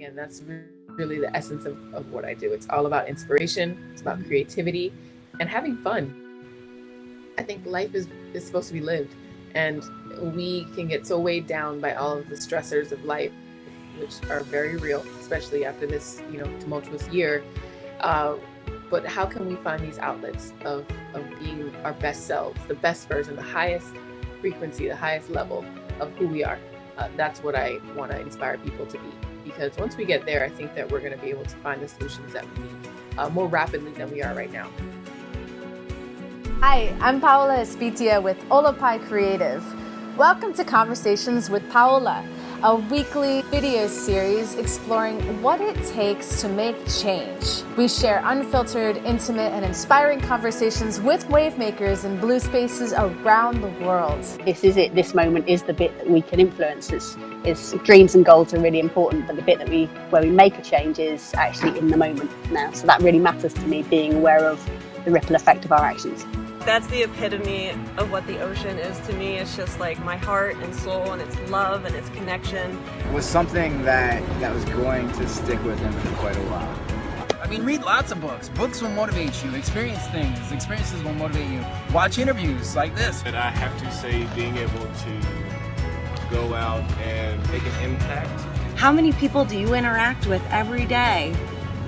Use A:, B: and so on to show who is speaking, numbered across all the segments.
A: And that's really the essence of what I do. It's all about inspiration, it's about creativity, and having fun. I think life is supposed to be lived, and we can get so weighed down by all of the stressors of life, which are very real, especially after this, tumultuous year. Uh, but how can we find these outlets of being our best selves, the best version, the highest frequency, the highest level of who we are? That's what I want to inspire people to be. Because once we get there, I think that we're going to be able to find the solutions that we need more rapidly than we are right now.
B: Hi, I'm Paola Espitia with Ola'pi Creative. Welcome to Conversations with Paola, a weekly video series exploring what it takes to make change. We share unfiltered, intimate, and inspiring conversations with wave makers in blue spaces around the world.
C: This is it. This moment is the bit that we can influence. It's dreams and goals are really important, but the bit where we make a change is actually in the moment now. So that really matters to me, being aware of the ripple effect of our actions.
D: That's the epitome of what the ocean is to me. It's just like my heart and soul, and it's love and it's connection.
E: It was something that was going to stick with him for quite a while.
F: I mean, read lots of books. Books will motivate you. Experience things. Experiences will motivate you. Watch interviews like this.
G: And I have to say, being able to go out and make an impact.
H: How many people do you interact with every day?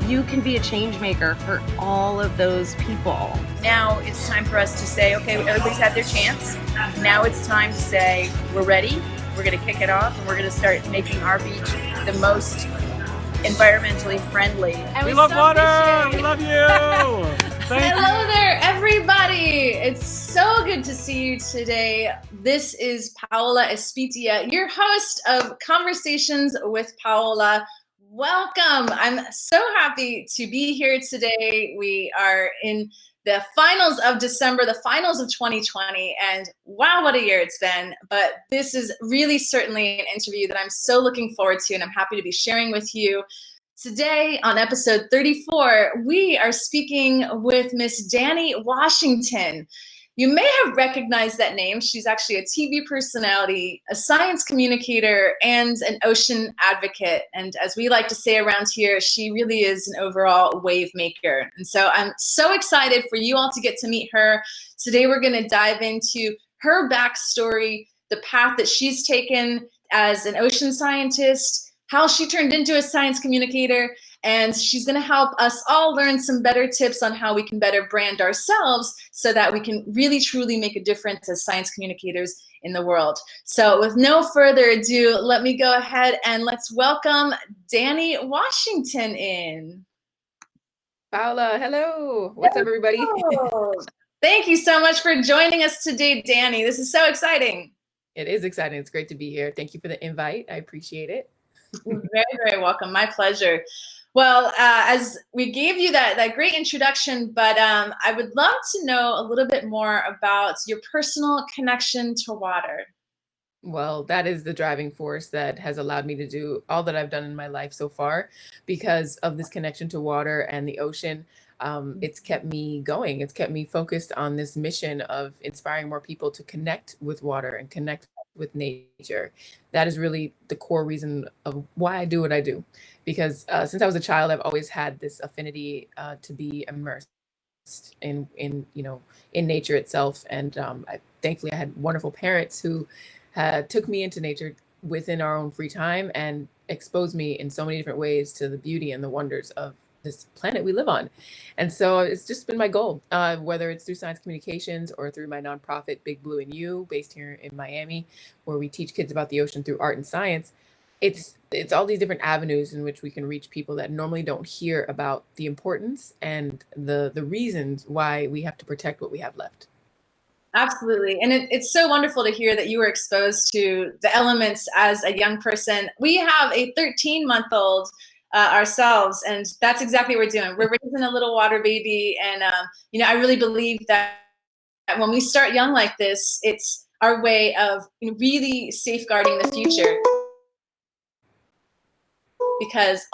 H: You can be a change maker for all of those people.
I: Now it's time for us to say, okay, everybody's had their chance. Now it's time to say, we're ready. We're going to kick it off, and we're going to start making our beach the most environmentally friendly.
J: And we love water. We love you.
B: Hello there, everybody. It's so good to see you today. This is Paola Espitia, your host of Conversations with Paola. Welcome. I'm so happy to be here today. We are in the finals of December, the finals of 2020, and wow, what a year it's been. But this is really certainly an interview that I'm so looking forward to, and I'm happy to be sharing with you. Today on episode 34, we are speaking with Miss Danni Washington. You may have recognized that name. She's actually a TV personality, a science communicator, and an ocean advocate. And as we like to say around here, she really is an overall wave maker. And so I'm so excited for you all to get to meet her. Today we're going to dive into her backstory, the path that she's taken as an ocean scientist, how she turned into a science communicator, and she's going to help us all learn some better tips on how we can better brand ourselves so that we can really truly make a difference as science communicators in the world. So with no further ado, let me go ahead and let's welcome Danni Washington in.
A: Paola, hello. What's up, everybody?
B: Thank you so much for joining us today, Danni. This is so exciting.
A: It is exciting. It's great to be here. Thank you for the invite. I appreciate it.
B: Very, very welcome. My pleasure. Well, as we gave you that great introduction, but I would love to know a little bit more about your personal connection to water.
A: Well, that is the driving force that has allowed me to do all that I've done in my life so far. Because of this connection to water and the ocean, it's kept me going. It's kept me focused on this mission of inspiring more people to connect with water and connect with nature. That is really the core reason of why I do what I do. Because since I was a child, I've always had this affinity to be immersed in nature itself. And thankfully, I had wonderful parents who took me into nature within our own free time and exposed me in so many different ways to the beauty and the wonders of this planet we live on. And so it's just been my goal, whether it's through science communications or through my nonprofit, Big Blue and You, based here in Miami, where we teach kids about the ocean through art and science. It's all these different avenues in which we can reach people that normally don't hear about the importance and the reasons why we have to protect what we have left.
B: Absolutely. And it's so wonderful to hear that you were exposed to the elements as a young person. We have a 13-month-old ourselves, and that's exactly what we're doing. We're raising a little water baby, and I really believe that when we start young like this, it's our way of really safeguarding the future. Because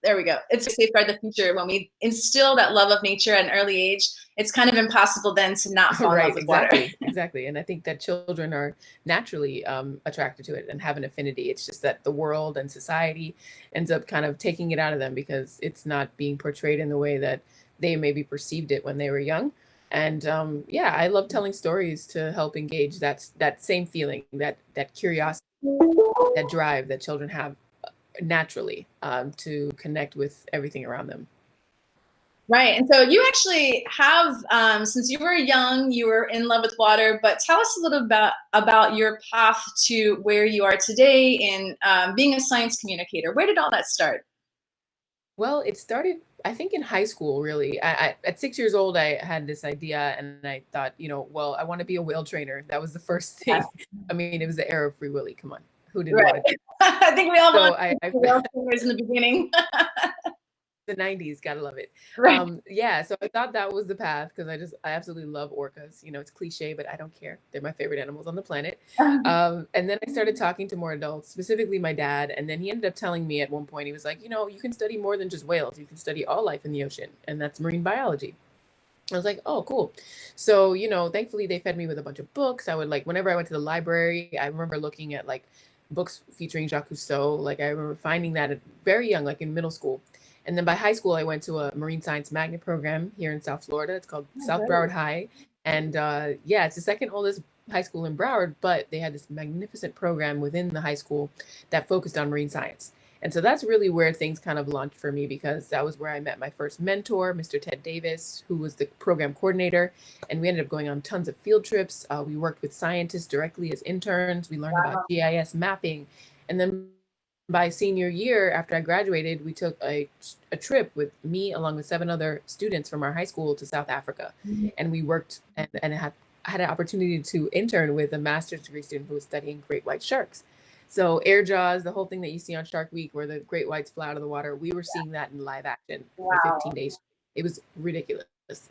B: there we go. It's a safeguard the future. When we instill that love of nature at an early age, it's kind of impossible then to not fall in love
A: Right,
B: with water.
A: exactly. And I think that children are naturally attracted to it and have an affinity. It's just that the world and society ends up kind of taking it out of them because it's not being portrayed in the way that they maybe perceived it when they were young. And yeah, I love telling stories to help engage that same feeling, that curiosity, that drive that children have naturally to connect with everything around them.
B: Right. And so you actually have, since you were young, you were in love with water, but tell us a little about your path to where you are today in being a science communicator. Where did all that start?
A: Well, it started, I think, in high school, really. At 6 years old, I had this idea and I thought, well, I want to be a whale trainer. That was the first thing. I mean, it was the era of Free Willy. Come on. Who didn't want to do
B: Right. I think we all
A: So
B: wanted to be whale trainers in the beginning.
A: the 90s, gotta love it.
B: Right.
A: Yeah, so I thought that was the path because I absolutely love orcas. It's cliche, but I don't care. They're my favorite animals on the planet. And then I started talking to more adults, specifically my dad, and then he ended up telling me at one point, he was like, you can study more than just whales. You can study all life in the ocean, and that's marine biology. I was like, oh, cool. So, thankfully they fed me with a bunch of books. I would whenever I went to the library, I remember looking at books featuring Jacques Cousteau. I remember finding that very young, in middle school. And then by high school, I went to a marine science magnet program here in South Florida. It's called South Broward High. And yeah, it's the second oldest high school in Broward, but they had this magnificent program within the high school that focused on marine science. And so that's really where things kind of launched for me because that was where I met my first mentor, Mr. Ted Davis, who was the program coordinator. And we ended up going on tons of field trips. We worked with scientists directly as interns. We learned about GIS mapping. And then by senior year, after I graduated, we took a trip with me along with 7 other students from our high school to South Africa. And we worked and I had an opportunity to intern with a master's degree student who was studying great white sharks. So air jaws, the whole thing that you see on Shark Week where the great whites fly out of the water, we were seeing that in live action for 15 days. It was ridiculous.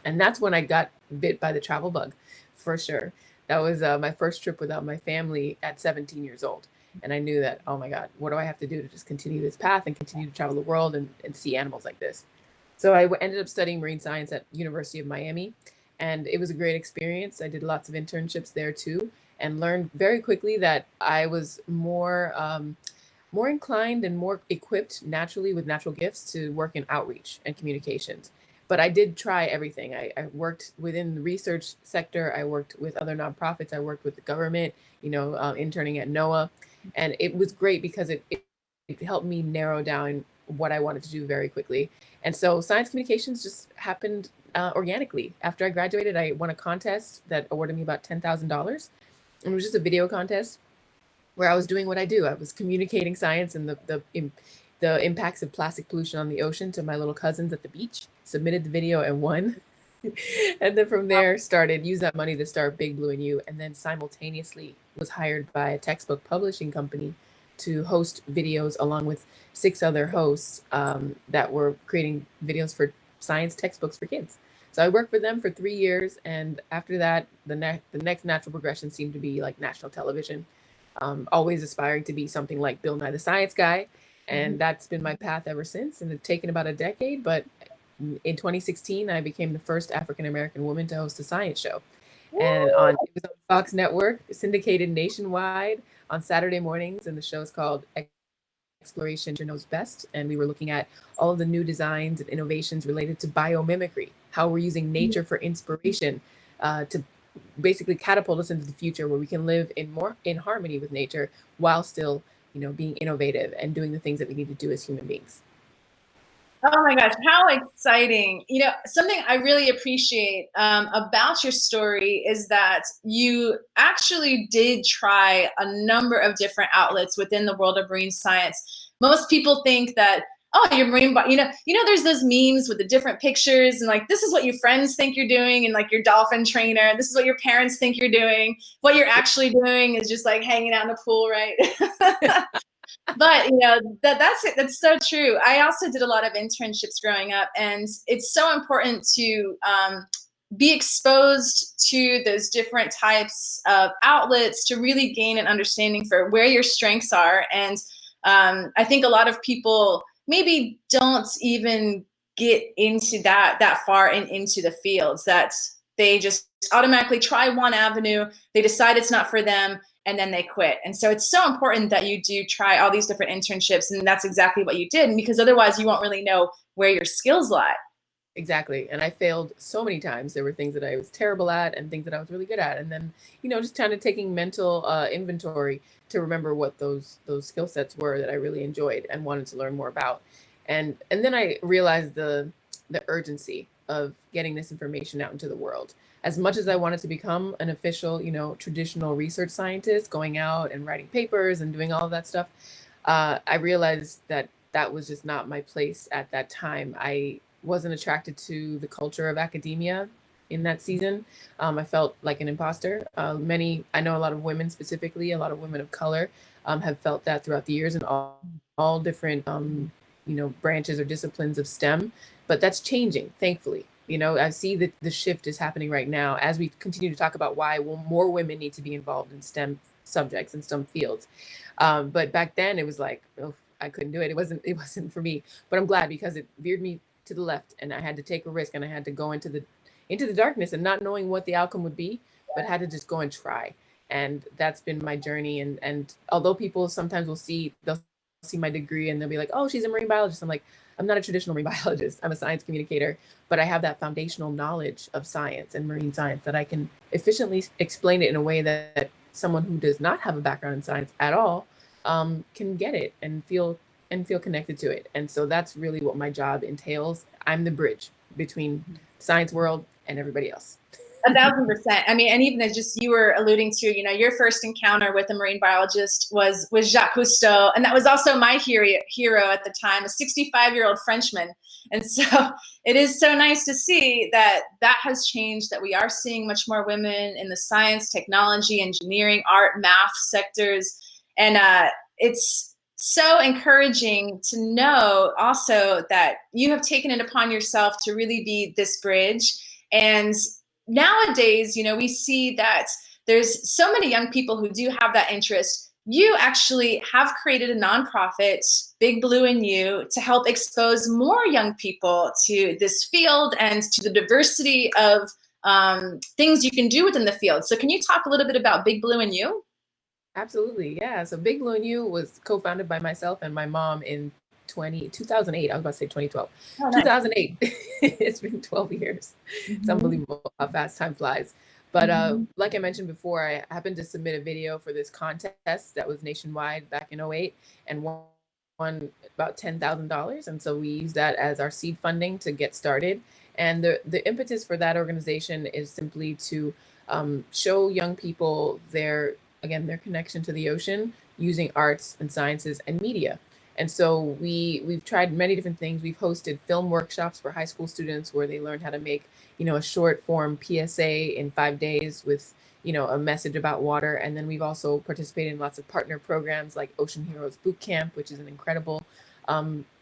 A: And that's when I got bit by the travel bug, for sure. That was my first trip without my family at 17 years old. And I knew that, oh my God, what do I have to do to just continue this path and continue to travel the world and see animals like this? So I ended up studying marine science at University of Miami. And it was a great experience. I did lots of internships there too, and learned very quickly that I was more inclined and more equipped naturally with natural gifts to work in outreach and communications. But I did try everything. I worked within the research sector. I worked with other nonprofits. I worked with the government, interning at NOAA. And it was great because it helped me narrow down what I wanted to do very quickly. And so science communications just happened organically. After I graduated, I won a contest that awarded me about $10,000. And it was just a video contest where I was doing what I do. I was communicating science and the impacts of plastic pollution on the ocean to my little cousins at the beach, submitted the video and won. And then from there used that money to start Big Blue and You, and then simultaneously was hired by a textbook publishing company to host videos along with 6 other hosts that were creating videos for science textbooks for kids. So I worked for them for 3 years, and after that, the next natural progression seemed to be national television. Always aspiring to be something like Bill Nye the Science Guy, and that's been my path ever since. And it's taken about a decade, but in 2016, I became the first African-American woman to host a science show. And it was on Fox Network, syndicated nationwide on Saturday mornings. And the show is called Exploration Knows Best. And we were looking at all of the new designs and innovations related to biomimicry, how we're using nature for inspiration to basically catapult us into the future where we can live in harmony with nature while still, being innovative and doing the things that we need to do as human beings.
B: Oh my gosh, how exciting. Something I really appreciate about your story is that you actually did try a number of different outlets within the world of marine science. Most people think that, oh, you're marine, there's those memes with the different pictures and this is what your friends think you're doing and your dolphin trainer. This is what your parents think you're doing. What you're actually doing is just hanging out in the pool, right? But that's so true. I also did a lot of internships growing up, and it's so important to be exposed to those different types of outlets to really gain an understanding for where your strengths are. And I think a lot of people maybe don't even get into that far and into the fields, that they just automatically try one avenue, they decide it's not for them, and then they quit. And so it's so important that you do try all these different internships, and that's exactly what you did, and because otherwise you won't really know where your skills lie.
A: Exactly. And I failed so many times. There were things that I was terrible at and things that I was really good at. And then, just kind of taking mental inventory to remember what those skill sets were that I really enjoyed and wanted to learn more about. And then I realized the urgency of getting this information out into the world. As much as I wanted to become an official, traditional research scientist, going out and writing papers and doing all of that stuff, I realized that that was just not my place at that time. I wasn't attracted to the culture of academia in that season. I felt like an imposter. I know a lot of women specifically, a lot of women of color have felt that throughout the years in all different, branches or disciplines of STEM, but that's changing, thankfully. I see that the shift is happening right now as we continue to talk about why more women need to be involved in STEM subjects and STEM fields. But back then it was like, oh, I couldn't do it. It wasn't for me, but I'm glad because it veered me to the left and I had to take a risk and I had to go into the darkness and not knowing what the outcome would be, but had to just go and try. And that's been my journey. And although people sometimes they'll see my degree and they'll be like, oh, she's a marine biologist. I'm like, I'm not a traditional marine biologist. I'm a science communicator, but I have that foundational knowledge of science and marine science that I can efficiently explain it in a way that someone who does not have a background in science at all can get it and feel connected to it. And so that's really what my job entails. I'm the bridge between the science world and everybody else.
B: 1,000%. I mean, and even as just you were alluding to, your first encounter with a marine biologist was Jacques Cousteau, and that was also my hero at the time, a 65-year-old Frenchman. And so it is so nice to see that has changed, that we are seeing much more women in the science, technology, engineering, art, math sectors. And it's so encouraging to know also that you have taken it upon yourself to really be this bridge. And nowadays, we see that there's so many young people who do have that interest. You actually have created a nonprofit, Big Blue and You, to help expose more young people to this field and to the diversity of things you can do within the field. So can you talk a little bit about Big Blue and You?
A: Absolutely. Yeah. So Big Blue and You was co-founded by myself and my mom in 2008. I was about to say 2012. Oh, nice. 2008. It's been 12 years. It's unbelievable how fast time flies. But like I mentioned before, I happened to submit a video for this contest that was nationwide back in 2008 and won about $10,000. And so we used that as our seed funding to get started. And the impetus for that organization is simply to show young people their connection to the ocean using arts and sciences and media. And so we've tried many different things. We've hosted film workshops for high school students where they learned how to make, a short form PSA in 5 days with, a message about water. And then we've also participated in lots of partner programs like Ocean Heroes Boot Camp, which is an incredible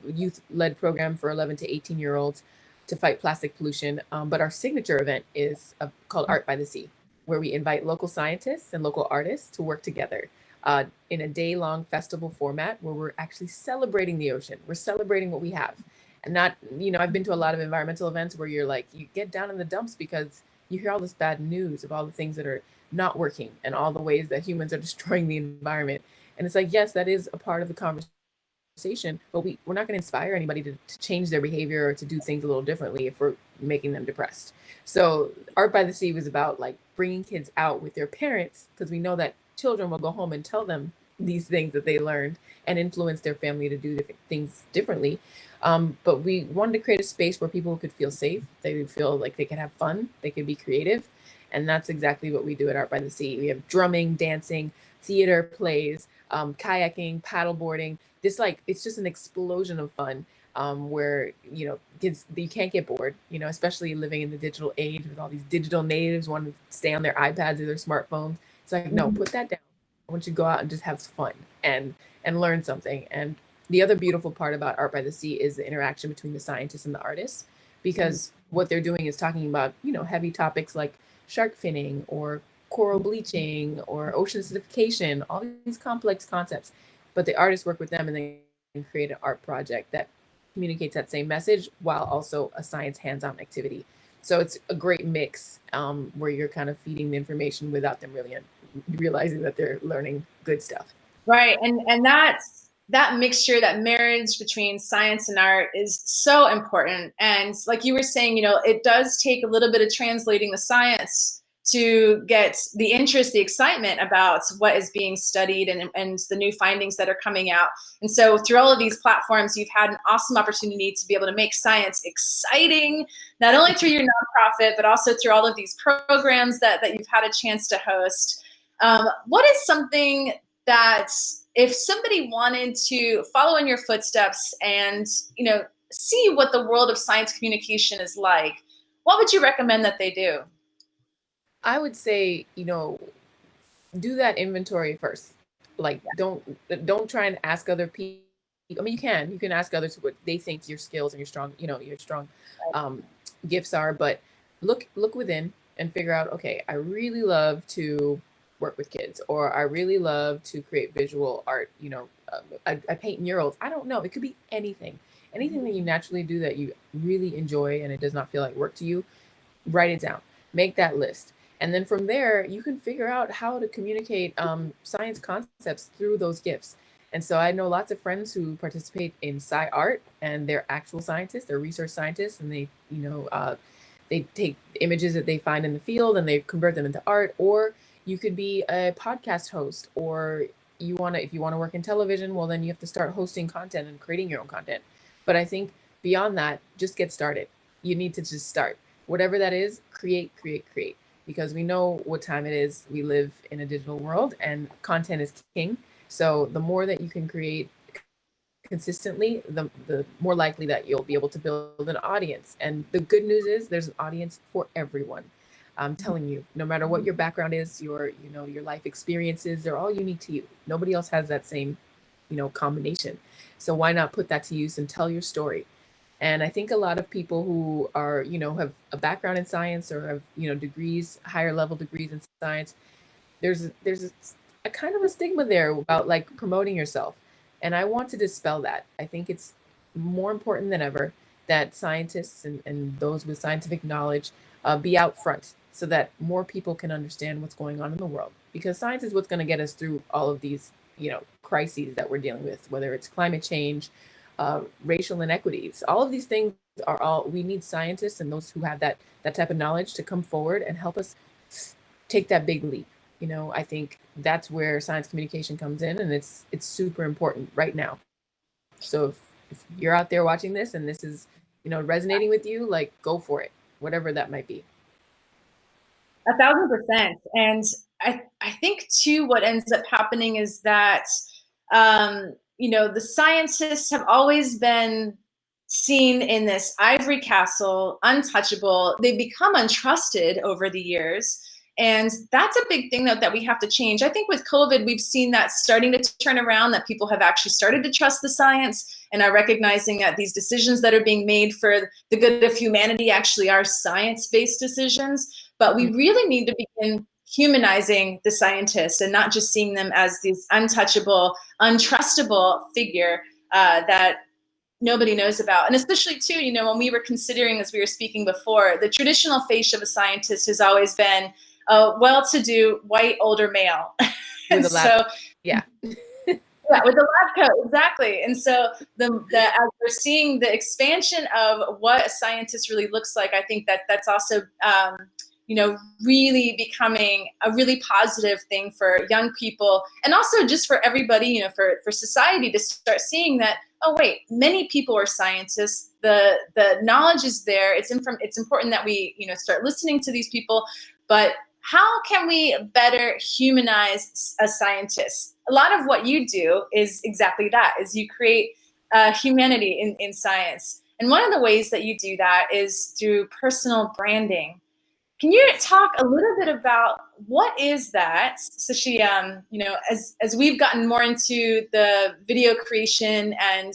A: youth-led program for 11 to 18-year-olds to fight plastic pollution. But our signature event is called Art by the Sea, where we invite local scientists and local artists to work together in a day-long festival format where we're actually celebrating the ocean. We're celebrating what we have. And not, I've been to a lot of environmental events where you're like, you get down in the dumps because you hear all this bad news of all the things that are not working and all the ways that humans are destroying the environment. And it's like, yes, that is a part of the conversation, but we're not going to inspire anybody to change their behavior or to do things a little differently if we're making them depressed. So Art by the Sea was about like bringing kids out with their parents, because we know that children will go home and tell them these things that they learned and influence their family to do things differently. But we wanted to create a space where people could feel safe. They would feel like they could have fun. They could be creative. And that's exactly what we do at Art by the Sea. We have drumming, dancing, theater, plays, kayaking, paddleboarding. It's just an explosion of fun where, kids, you can't get bored, especially living in the digital age with all these digital natives wanting to stay on their iPads or their smartphones. It's like, no, put that down. I want you to go out and just have fun and learn something. And the other beautiful part about Art by the Sea is the interaction between the scientists and the artists, because what they're doing is talking about, heavy topics like shark finning or coral bleaching or ocean acidification, all these complex concepts. But the artists work with them and they create an art project that communicates that same message while also a science hands-on activity. So it's a great mix where you're kind of feeding the information without them really realizing that they're learning good stuff.
B: Right. And that mixture, that marriage between science and art is so important. And like you were saying, it does take a little bit of translating the science to get the interest, the excitement about what is being studied and the new findings that are coming out. And so through all of these platforms, you've had an awesome opportunity to be able to make science exciting, not only through your nonprofit, but also through all of these programs that you've had a chance to host. What is something that if somebody wanted to follow in your footsteps and, see what the world of science communication is like, what would you recommend that they do?
A: I would say, do that inventory first. Like, don't try and ask other people. I mean, you can ask others what they think your skills and your strong gifts are, but look within and figure out, okay, I really love to work with kids, or I really love to create visual art. I paint murals. I don't know. It could be anything that you naturally do that you really enjoy and it does not feel like work to you. Write it down, make that list. And then from there, you can figure out how to communicate science concepts through those gifts. And so I know lots of friends who participate in sci art, and they're actual scientists, they're research scientists, and they take images that they find in the field and they convert them into art. Or you could be a podcast host, or if you want to work in television, well, then you have to start hosting content and creating your own content. But I think beyond that, just get started. You need to just start. Whatever that is, create, because we know what time it is. We live in a digital world and content is king. So the more that you can create consistently, the more likely that you'll be able to build an audience. And the good news is there's an audience for everyone. I'm telling you, no matter what your background is, your life experiences, they're all unique to you. Nobody else has that same, combination. So why not put that to use and tell your story? And I think a lot of people who are, have a background in science or have, degrees, higher level degrees in science, there's a kind of a stigma there about like promoting yourself. And I want to dispel that. I think it's more important than ever that scientists and those with scientific knowledge be out front so that more people can understand what's going on in the world. Because science is what's going to get us through all of these, crises that we're dealing with, whether it's climate change, racial inequities. All of these things we need scientists and those who have that type of knowledge to come forward and help us take that big leap. I think that's where science communication comes in, and it's super important right now. So if you're out there watching this and this is, resonating with you, like, go for it, whatever that might be.
B: 1,000%. And I think too, what ends up happening is that, the scientists have always been seen in this ivory castle, untouchable. They become untrusted over the years. And that's a big thing that we have to change. I think with COVID, we've seen that starting to turn around, that people have actually started to trust the science and are recognizing that these decisions that are being made for the good of humanity actually are science-based decisions. But we really need to begin humanizing the scientists and not just seeing them as these untouchable, untrustable figure that nobody knows about. And especially too, when we were considering, as we were speaking before, the traditional face of a scientist has always been a well-to-do white older male. And
A: with a lab,
B: yeah, with the lab coat, exactly. And so as we're seeing the expansion of what a scientist really looks like, I think that's also really becoming a really positive thing for young people, and also just for everybody, for society to start seeing that, oh wait, many people are scientists. The knowledge is there. It's important that we, start listening to these people. But how can we better humanize a scientist? A lot of what you do is exactly that, is you create humanity in science. And one of the ways that you do that is through personal branding. Can you talk a little bit about what is that? So she, as we've gotten more into the video creation and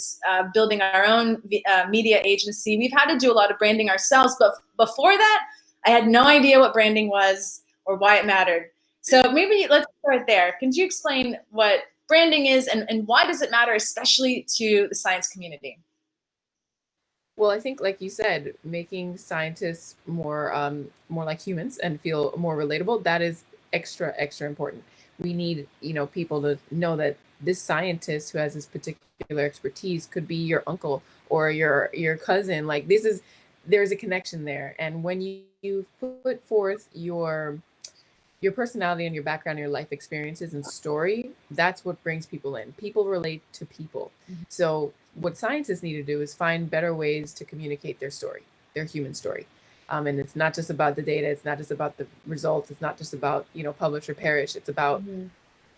B: building our own media agency, we've had to do a lot of branding ourselves. But before that, I had no idea what branding was or why it mattered. So maybe let's start there. Can you explain what branding is, and why does it matter, especially to the science community?
A: Well, I think, like you said, making scientists more like humans and feel more relatable, that is extra important. We need, people to know that this scientist who has this particular expertise could be your uncle or your cousin. Like, there's a connection there. And when you put forth your personality and your background, your life experiences and story, that's what brings people in. People relate to people. So what scientists need to do is find better ways to communicate their story, their human story. And it's not just about the data. It's not just about the results. It's not just about, publish or perish. It's about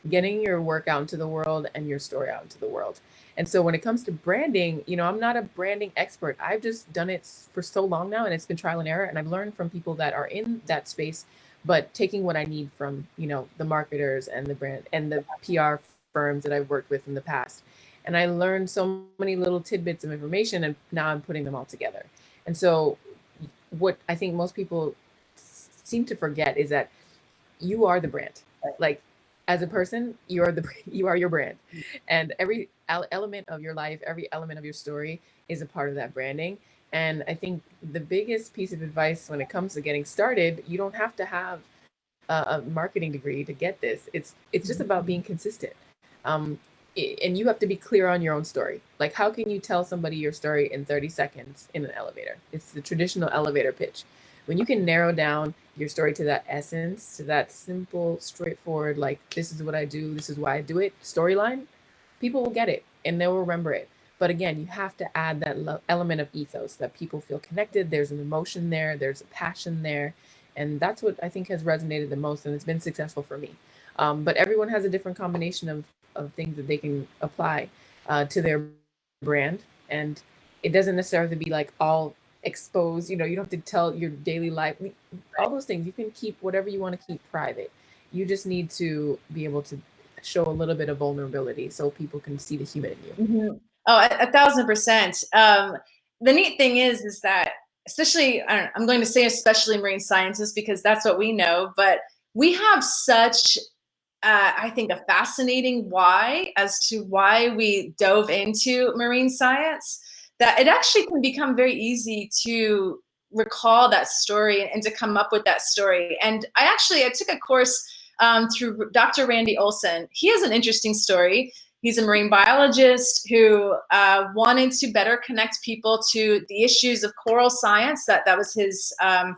A: getting your work out into the world and your story out into the world. And so when it comes to branding, I'm not a branding expert. I've just done it for so long now, and it's been trial and error. And I've learned from people that are in that space, but taking what I need from, the marketers and the brand and the PR firms that I've worked with in the past. And I learned so many little tidbits of information, and now I'm putting them all together. And so what I think most people seem to forget is that you are the brand. Like, as a person, you are your brand, and every element of your life, every element of your story is a part of that branding. And I think the biggest piece of advice when it comes to getting started, you don't have to have a marketing degree to get this. It's just about being consistent. And you have to be clear on your own story. Like, how can you tell somebody your story in 30 seconds in an elevator? It's the traditional elevator pitch. When you can narrow down your story to that essence, to that simple, straightforward, like, this is what I do, this is why I do it, storyline, people will get it and they'll remember it. But again, you have to add that element of ethos, that people feel connected. There's an emotion there, there's a passion there. And that's what I think has resonated the most, and it's been successful for me. But everyone has a different combination of things that they can apply to their brand. And it doesn't necessarily have to be like all exposed, you don't have to tell your daily life, all those things. You can keep whatever you want to keep private. You just need to be able to show a little bit of vulnerability so people can see the human in you.
B: Oh, 1,000%. The neat thing is that, especially, I'm going to say especially marine scientists, because that's what we know, but we have such, I think, a fascinating why as to why we dove into marine science, that it actually can become very easy to recall that story and to come up with that story. And I took a course through Dr. Randy Olson. He has an interesting story. He's a marine biologist who wanted to better connect people to the issues of coral science. That was his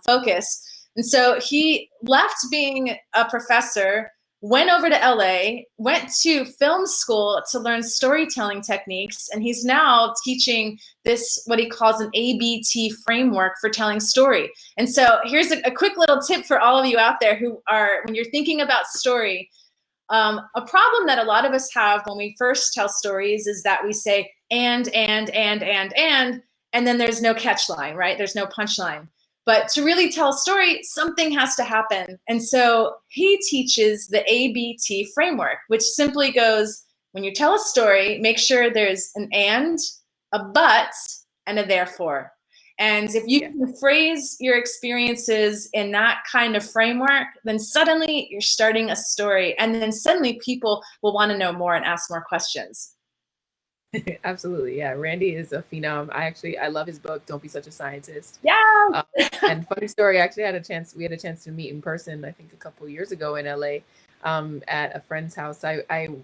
B: focus. And so he left being a professor, went over to LA, went to film school to learn storytelling techniques, and he's now teaching this, what he calls an ABT framework for telling story. And so here's a quick little tip for all of you out there who are, when you're thinking about story, a problem that a lot of us have when we first tell stories is that we say and then there's no catch line, right? There's no punchline. But to really tell a story, something has to happen. And so he teaches the ABT framework, which simply goes, when you tell a story, make sure there's an and, a but, and a therefore. And if you can phrase your experiences in that kind of framework, then suddenly you're starting a story. And then suddenly people will want to know more and ask more questions.
A: Absolutely. Yeah. Randy is a phenom. I love his book, Don't Be Such a Scientist.
B: Yeah.
A: And funny story, we had a chance to meet in person, I think a couple of years ago in LA, at a friend's house. I'm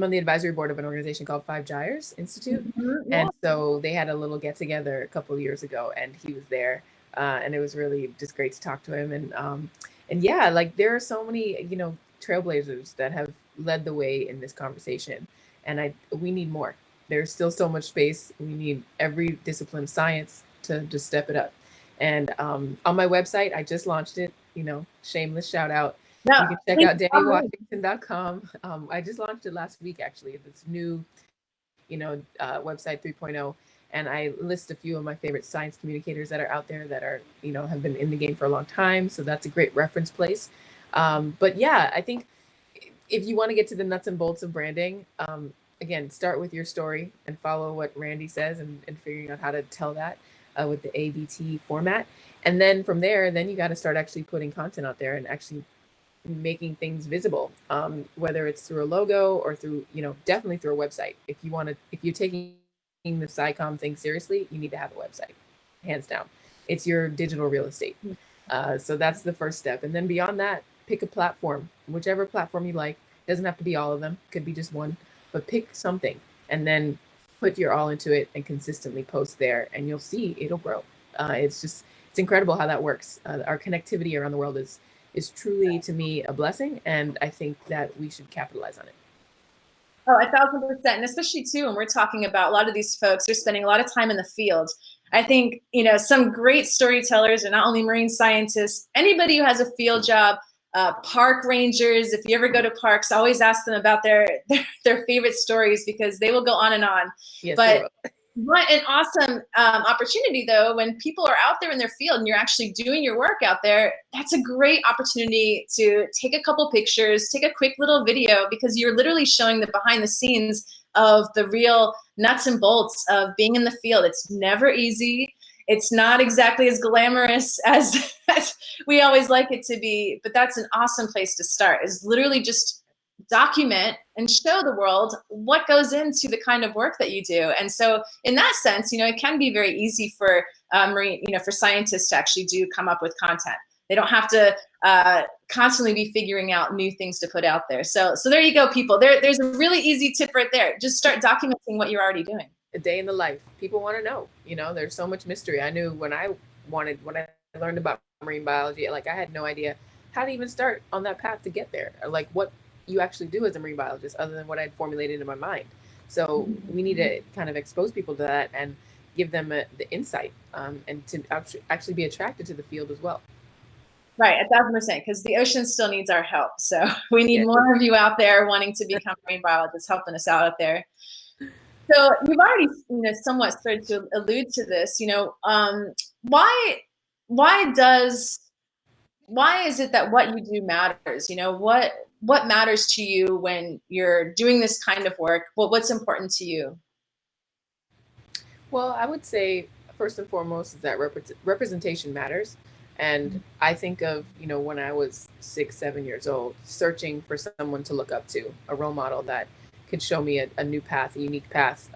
A: on the advisory board of an organization called Five Gyres Institute.
B: Mm-hmm.
A: And so they had a little get together a couple of years ago, and he was there. And it was really just great to talk to him. And yeah, like, there are so many, trailblazers that have led the way in this conversation. And we need more. There's still so much space. We need every discipline of science to just step it up. And on my website, I just launched it, shameless shout out.
B: No,
A: you can check out DanniWashington.com. I just launched it last week, actually. This new, website 3.0. And I list a few of my favorite science communicators that are out there that are, have been in the game for a long time. So that's a great reference place. But yeah, I think if you want to get to the nuts and bolts of branding, again, start with your story and follow what Randy says and figuring out how to tell that with the ABT format. And then from there, then you got to start actually putting content out there and actually making things visible, whether it's through a logo or through, definitely through a website. If you're taking the SciComm thing seriously, you need to have a website, hands down. It's your digital real estate. So that's the first step. And then beyond that, pick a platform, whichever platform you like. Doesn't have to be all of them, could be just one, but pick something and then put your all into it and consistently post there, and you'll see it'll grow. It's incredible how that works. Our connectivity around the world is truly, to me, a blessing, and I think that we should capitalize on it.
B: Oh, 1,000%. And especially too, when we're talking about a lot of these folks, they're spending a lot of time in the field. I think, some great storytellers are not only marine scientists, anybody who has a field job, park rangers. If you ever go to parks, always ask them about their favorite stories, because they will go on and on.
A: Yes,
B: but what an awesome opportunity, though, when people are out there in their field and you're actually doing your work out there. That's a great opportunity to take a couple pictures, take a quick little video, because you're literally showing the behind the scenes of the real nuts and bolts of being in the field. It's never easy. It's not exactly as glamorous as we always like it to be, but that's an awesome place to start, is literally just document and show the world what goes into the kind of work that you do. And so in that sense, it can be very easy for marine, for scientists to actually come up with content. They don't have to constantly be figuring out new things to put out there. So there you go, people. There's a really easy tip right there. Just start documenting what you're already doing.
A: A day in the life. People want to know. There's so much mystery. I knew when I learned about marine biology, I had no idea how to even start on that path to get there, or what you actually do as a marine biologist, other than what I'd formulated in my mind. So we need to kind of expose people to that and give them the insight, and to actually be attracted to the field as well.
B: Right, 1,000%, because the ocean still needs our help. So we need more of you out there wanting to become marine biologists, helping us out there. So you've already, somewhat started to allude to this. Why is it that what you do matters? What matters to you when you're doing this kind of work? What's important to you?
A: Well, I would say first and foremost is that representation matters. And I think of, when I was 6, 7 years old, searching for someone to look up to, a role model that could show me a new path, a unique path.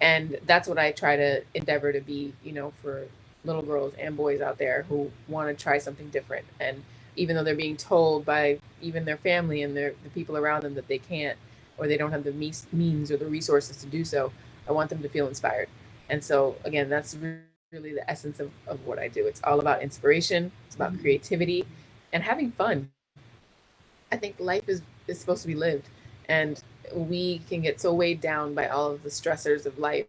A: And that's what I try to endeavor to be, for little girls and boys out there who want to try something different. And even though they're being told by even their family and the people around them that they can't, or they don't have the means or the resources to do so, I want them to feel inspired. And so, again, that's really the essence of what I do. It's all about inspiration. It's about creativity and having fun. I think life is supposed to be lived. And we can get so weighed down by all of the stressors of life,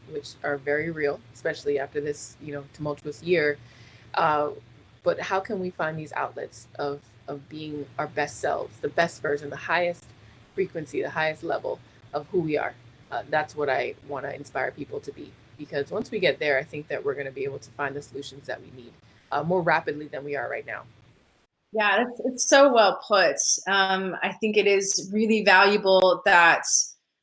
A: which are very real, especially after this, tumultuous year. But how can we find these outlets of being our best selves, the best version, the highest frequency, the highest level of who we are? That's what I want to inspire people to be. Because once we get there, I think that we're going to be able to find the solutions that we need more rapidly than we are right now.
B: Yeah, it's so well put. I think it is really valuable that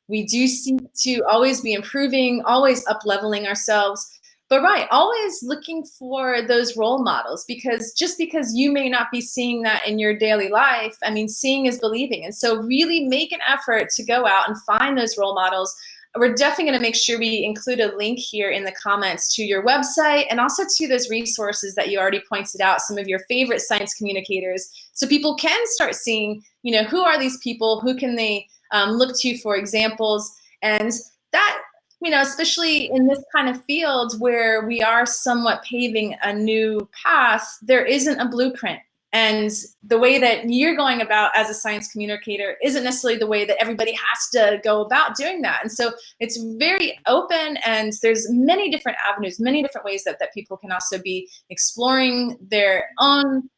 B: we do seek to always be improving, always up-leveling ourselves. But always looking for those role models, because just because you may not be seeing that in your daily life, seeing is believing. And so really make an effort to go out and find those role models. We're definitely going to make sure we include a link here in the comments to your website, and also to those resources that you already pointed out, some of your favorite science communicators, so people can start seeing, who are these people, who can they look to for examples. And that, especially in this kind of field where we are somewhat paving a new path, there isn't a blueprint. And the way that you're going about as a science communicator isn't necessarily the way that everybody has to go about doing that. And so it's very open, and there's many different avenues, many different ways that people can also be exploring their own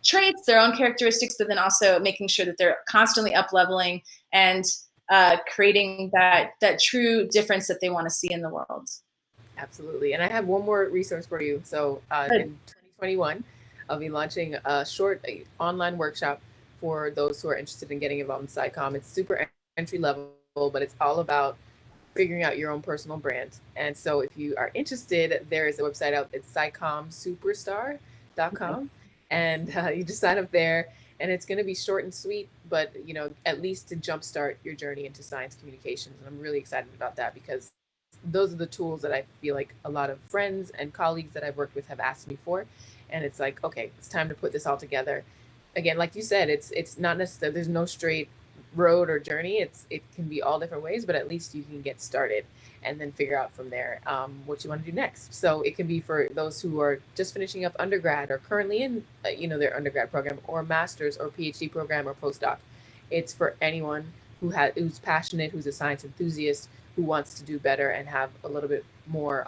B: traits, their own characteristics, but then also making sure that they're constantly up-leveling and creating that true difference that they want to see in the world.
A: Absolutely. And I have one more resource for you. So in 2021, I'll be launching a short online workshop for those who are interested in getting involved in SciComm. It's super entry level, but it's all about figuring out your own personal brand. And so if you are interested, there is a website out. It's SciCommSuperstar.com. And you just sign up there, and it's going to be short and sweet, but at least to jumpstart your journey into science communications. And I'm really excited about that because those are the tools that I feel like a lot of friends and colleagues that I've worked with have asked me for. And it's like, okay, it's time to put this all together. Again, like you said, it's not necessarily, there's no straight road or journey. It can be all different ways, but at least you can get started and then figure out from there what you want to do next. So it can be for those who are just finishing up undergrad or currently in their undergrad program or master's or PhD program or postdoc. It's for anyone who's passionate, who's a science enthusiast, who wants to do better and have a little bit more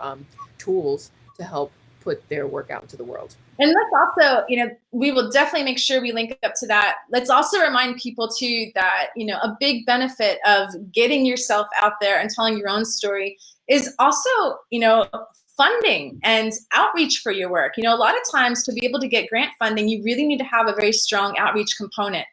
A: tools to help put their work out into the world.
B: And let's also, we will definitely make sure we link up to that. Let's also remind people too that, a big benefit of getting yourself out there and telling your own story is also, funding and outreach for your work. A lot of times to be able to get grant funding, you really need to have a very strong outreach component.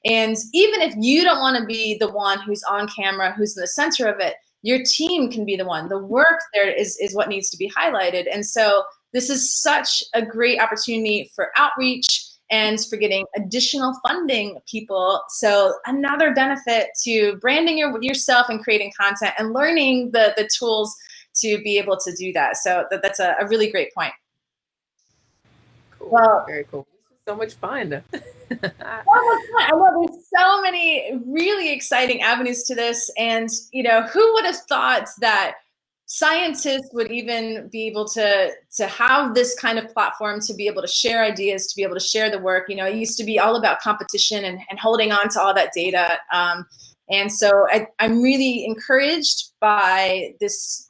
B: And even if you don't want to be the one who's on camera, who's in the center of it, your team can be the one. The work there is what needs to be highlighted. And so this is such a great opportunity for outreach and for getting additional funding people. So another benefit to branding yourself and creating content and learning the tools to be able to do that. So that's a really great point.
A: Cool.
B: Well,
A: very cool. This was so much fun.
B: I love there's so many really exciting avenues to this. And, who would have thought that scientists would even be able to have this kind of platform to be able to share ideas, to be able to share the work. It used to be all about competition and holding on to all that data. And so I'm really encouraged by this.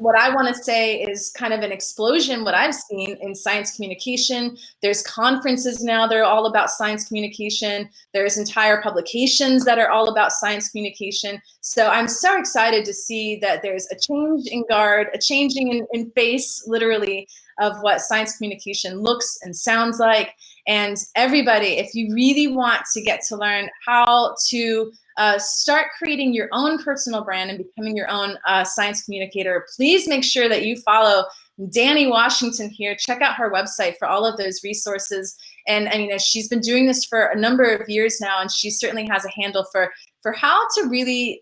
B: What I want to say is kind of an explosion, what I've seen in science communication. There's conferences now that are all about science communication. There's entire publications that are all about science communication. So I'm so excited to see that there's a change in guard, a changing in face, literally, of what science communication looks and sounds like. And everybody, if you really want to get to learn how to start creating your own personal brand and becoming your own science communicator, please make sure that you follow Danni Washington here. Check out her website for all of those resources. And she's been doing this for a number of years now, and she certainly has a handle for how to really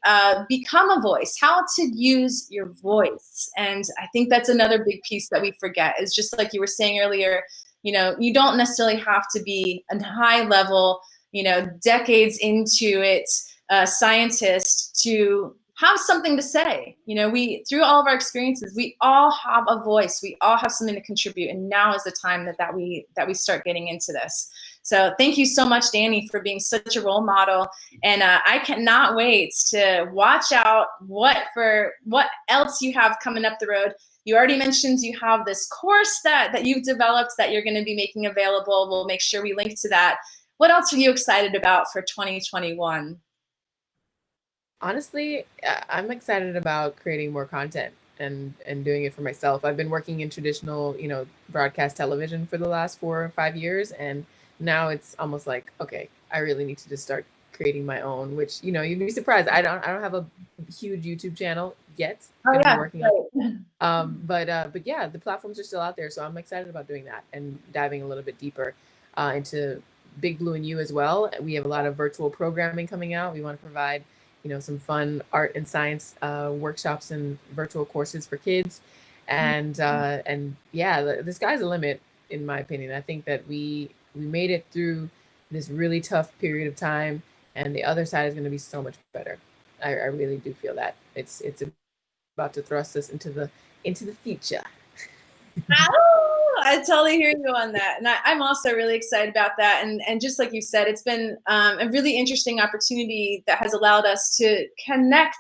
B: become a voice, how to use your voice. And I think that's another big piece that we forget, is just like you were saying earlier, you don't necessarily have to be a high level, decades into it, scientist to have something to say. We, through all of our experiences, we all have a voice, we all have something to contribute, and now is the time that we start getting into this. So thank you so much, Danni, for being such a role model, and I cannot wait to watch out what else you have coming up the road. You already mentioned you have this course that you've developed that you're going to be making available. We'll make sure we link to that. What else are you excited about for 2021?
A: Honestly, I'm excited about creating more content and doing it for myself. I've been working in traditional, broadcast television for the last 4 or 5 years, and now it's almost like, okay, I really need to just start creating my own. Which you'd be surprised. I don't have a huge YouTube channel yet.
B: Oh yeah,
A: working on it. But yeah, the platforms are still out there, so I'm excited about doing that and diving a little bit deeper into Big Blue and You as well. We have a lot of virtual programming coming out. We want to provide some fun art and science workshops and virtual courses for kids. And yeah, the sky's the limit, in my opinion. I think that we made it through this really tough period of time, and the other side is going to be so much better. I really do feel that it's about to thrust us into the future.
B: I totally hear you on that. And I'm also really excited about that. And just like you said, it's been a really interesting opportunity that has allowed us to connect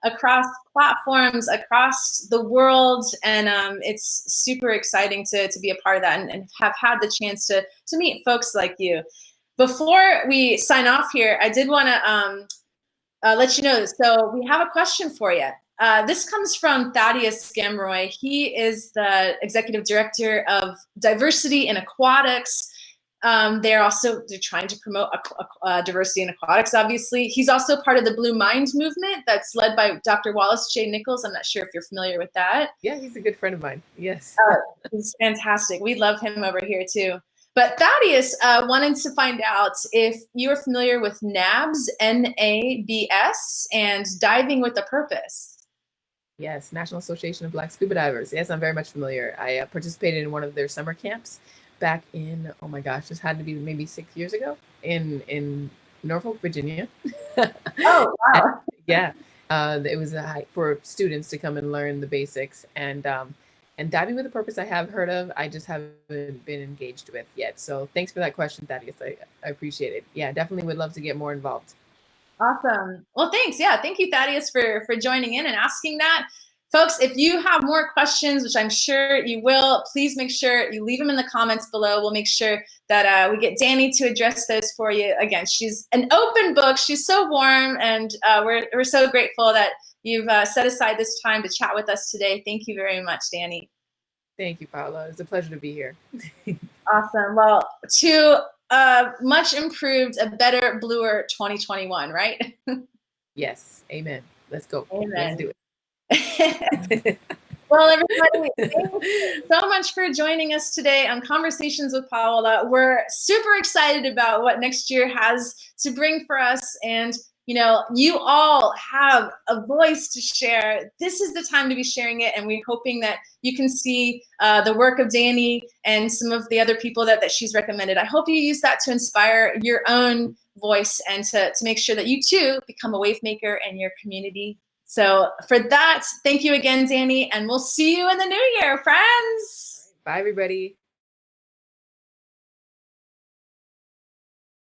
B: across platforms, across the world. And it's super exciting to be a part of that and have had the chance to meet folks like you. Before we sign off here, I did want to let you know, so we have a question for you. This comes from Thaddeus Scamroy. He is the executive director of diversity in aquatics. They're trying to promote diversity in aquatics, obviously. He's also part of the Blue Mind movement that's led by Dr. Wallace J. Nichols. I'm not sure if you're familiar with that.
A: Yeah, he's a good friend of mine. Yes.
B: He's fantastic. We love him over here too. But Thaddeus wanted to find out if you are familiar with NABS, N-A-B-S, and diving with a purpose.
A: Yes, National Association of Black Scuba Divers. Yes, I'm very much familiar. I participated in one of their summer camps back in, oh my gosh, this had to be maybe 6 years ago in Norfolk, Virginia.
B: Oh, wow.
A: Yeah, it was a hike for students to come and learn the basics, and diving with a purpose I have heard of. I just haven't been engaged with yet. So thanks for that question, Thaddeus. I appreciate it. Yeah, definitely would love to get more involved.
B: Awesome. Well, thanks. Yeah, thank you, Thaddeus, for joining in and asking that. Folks, if you have more questions, which I'm sure you will, please make sure you leave them in the comments below. We'll make sure that we get Danni to address those for you. Again, she's an open book. She's so warm, and we're so grateful that you've set aside this time to chat with us today. Thank you very much, Danni.
A: Thank you, Paola. It's a pleasure to be here.
B: Awesome. Well, to much improved, a better, bluer 2021, right?
A: Yes. Amen. Let's go.
B: Amen.
A: Let's do it.
B: Well, everybody, thank you so much for joining us today on Conversations with Paola. We're super excited about what next year has to bring for us. And, you know, you all have a voice to share. This is the time to be sharing it. And we're hoping that you can see the work of Danni and some of the other people that she's recommended. I hope you use that to inspire your own voice and to make sure that you too become a wave maker in your community. So for that, thank you again, Danni, and we'll see you in the new year, friends.
A: Bye, everybody.